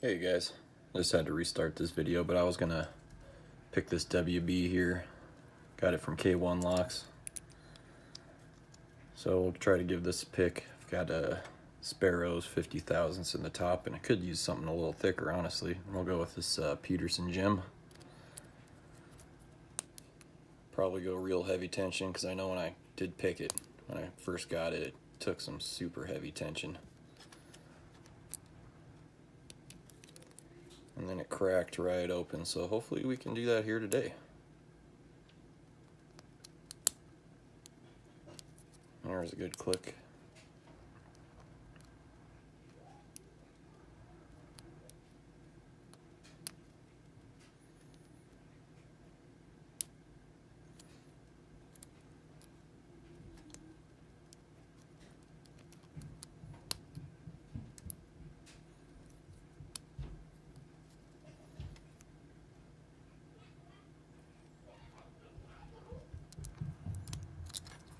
Hey guys, just had to restart this video, but I was gonna pick this WB here. Got it from K1 Locks. So we'll try to give this a pick. I've got a Sparrows 50 thousandths in the top, and I could use something a little thicker, honestly. We'll go with this Peterson gem. Probably go real heavy tension, because I know when I did pick it, when I first got it, it took some super heavy tension. And then it cracked right open, so hopefully we can do that here today. There's a good click.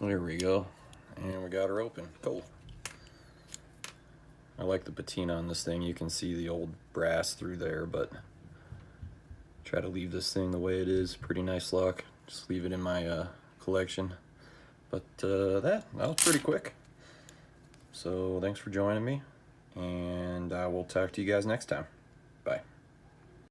There we go. And we got her open. Cool. I like the patina on this thing. You can see the old brass through there, but try to leave this thing the way it is. Pretty nice lock. Just leave it in my collection. But that was pretty quick. So thanks for joining me, and I will talk to you guys next time.